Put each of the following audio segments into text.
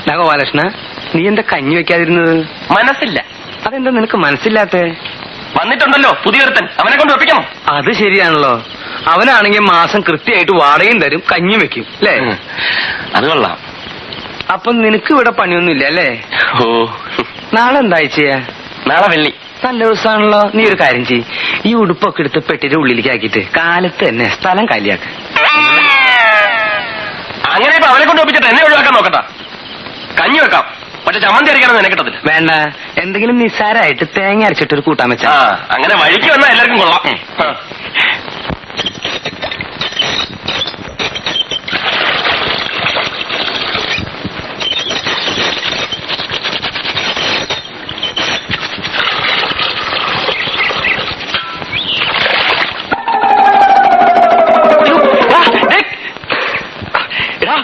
ഗോപാലകൃഷ്ണ, നീ എന്താ കഞ്ഞി വെക്കാതിരുന്നത്? മനസ്സില്ല. അതെന്താ നിനക്ക് മനസ്സില്ലാത്ത? വന്നിട്ടുണ്ടല്ലോ പുതിയൊരുത്തൻ, അവനെ കൊണ്ട് ഒപ്പിക്കണം. അത് ശരിയാണല്ലോ. അവനാണെങ്കിൽ മാസം കൃത്യമായിട്ട് വാടകയും തരും, കഞ്ഞി വെക്കും അല്ലേ? അത് കൊള്ളാം. അപ്പൊ നിനക്ക് ഇവിടെ പണിയൊന്നുമില്ല അല്ലേ? ഓ, നാളെ എന്താഴ്ചയാ? നാളെ വെള്ളി. നല്ല ദിവസമാണല്ലോ. നീ ഒരു കാര്യം ചെയ്യ്, ഈ ഉടുപ്പൊക്കെ എടുത്ത് പെട്ടിയുടെ ഉള്ളിലേക്ക് ആക്കിയിട്ട് കാലത്ത് തന്നെ സ്ഥലം കാലിയാക്ക്. അങ്ങനെ ഇപ്പൊ അവനെ കൊണ്ട് ഒപ്പിച്ചിട്ട് എന്നെ ഒഴിവാക്കാൻ നോക്കണ്ട. കഞ്ഞി വെക്കാം, പക്ഷെ ചമ്മന്തി അരയ്ക്കാനൊന്നും എന്നെ കിട്ടത്തില്ല. വേണ്ട, എന്തെങ്കിലും നിസ്സാരമായിട്ട് തേങ്ങ അരച്ചിട്ടൊരു കൂട്ടാൻ വെച്ചാ. അങ്ങനെ വഴിക്ക് വന്നാൽ എല്ലാവർക്കും കൊള്ളാം.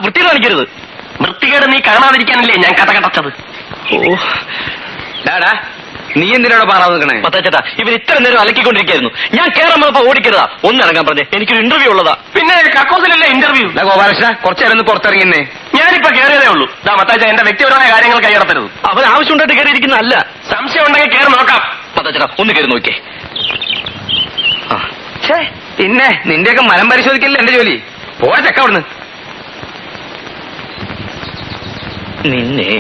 വൃത്തി കാണിക്കരുത്. വൃത്തികേട് നീ കാണാതിരിക്കാനല്ലേ ഞാൻ കഥ കടച്ചത്. ഓ ഡാടാ, നീ എന്തിനാണോ പാറാവ് നിൽക്കണേ? പത്താച്ചേട്ടാ, ഇവർ ഇത്ര നേരം അലക്കിക്കൊണ്ടിരിക്കുന്നു. ഞാൻ കേറാൻ വന്നപ്പോ ഓടിക്കരുതാ, ഒന്നിറങ്ങാൻ പറഞ്ഞേ. എനിക്കൊരു ഇന്റർവ്യൂ ഉള്ളതാ. പിന്നെ കക്കോസിലല്ലേ ഇന്റർവ്യൂ? ഗോപാലകൃഷ്ണ, കുറച്ചേരം ഒന്ന് പുറത്തിറങ്ങിന്നേ. ഞാനിപ്പോ കയറിയതേ ഉള്ളൂ. മത്താച്ച, എന്റെ വ്യക്തിപരമായ കാര്യങ്ങൾ കൈയടത്തരുത്. അവൻ ആവശ്യമുണ്ടായിട്ട് കയറിയിരിക്കുന്നതല്ല. സംശയം ഉണ്ടെങ്കിൽ കയറി നോക്കാം. പത്താച്ചേട്ടാ, ഒന്ന് കയറി നോക്കിയേ. പിന്നെ നിന്റെയൊക്കെ മനം പരിശോധിക്കല്ലേ എന്റെ ജോലി. പോവാ ചക്ക അവിടുന്ന്. നിന്നെ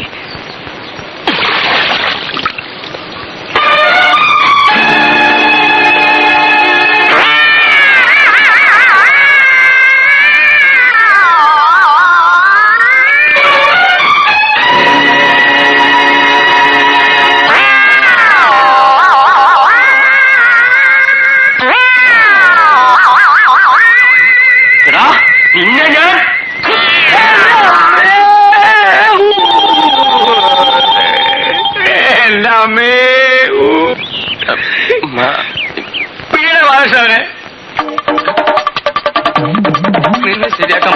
ശരിയാക്കാൻ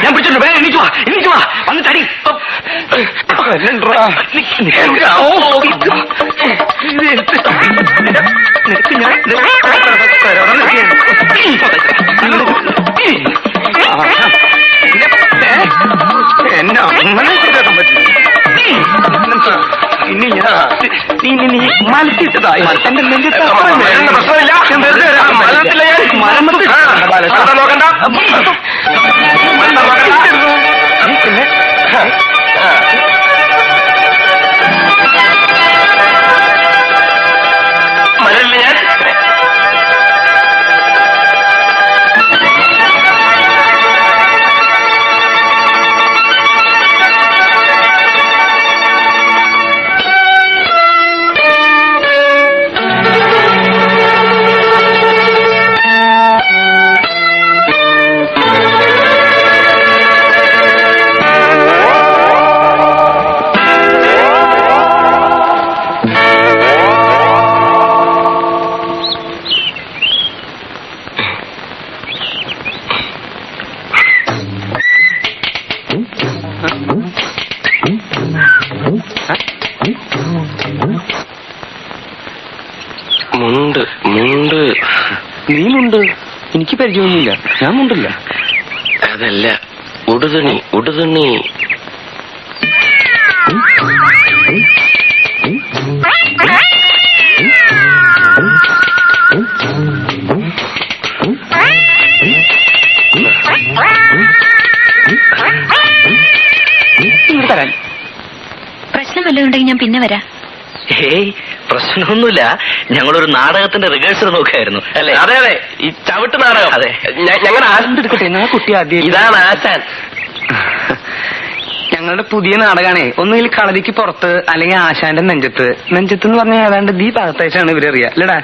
ഞാൻ പിടിച്ചിട്ടുണ്ട്. വേഗം എണീച്ചു വാ വന്ന് തടി. എന്നെ അങ്ങനെ ശരിയാക്കാൻ പറ്റില്ല. ഇനി നീ മലത്തിട്ടതായി എന്റെ നെഞ്ചിട്ട് പ്രശ്നമില്ല. നോക്കണ്ട. മലരില്ല ഞാൻ. മുണ്ട് മുണ്ട്. നീ മുണ്ട്? എനിക്ക് പരിചയമൊന്നുമില്ല, ഞാൻ മുണ്ടില്ല. അതല്ല, ഉടുതുണി ഉടുതുണി. തരാൻ പ്രശ്നം വല്ലതും ഉണ്ടെങ്കിൽ ഞാൻ പിന്നെ വരാം. ഏയ്, പ്രശ്നമൊന്നുമില്ല. ഞങ്ങളൊരു നാടകത്തിന്റെ റിഹേഴ്സൽ നോക്കായിരുന്നു അല്ലേ? അതെ അതെ, ഈ ചവിട്ട് നാടകം. അതെ, ഞങ്ങൾ എടുക്കട്ടെ. ഞാൻ കുട്ടി ആദ്യം. ഇതാണ് ആശാൻ. ഞങ്ങളുടെ പുതിയ നാടകമാണേ. ഒന്നുകിൽ കളരിക്ക് പുറത്ത്, അല്ലെങ്കിൽ ആശാന്റെ നെഞ്ചത്ത്. നെഞ്ചത്ത് എന്ന് പറഞ്ഞാൽ ഏതാണ്ട് ഈ ഭാഗത്തായിട്ടാണ് ഇവരറിയാം അല്ലേടാ?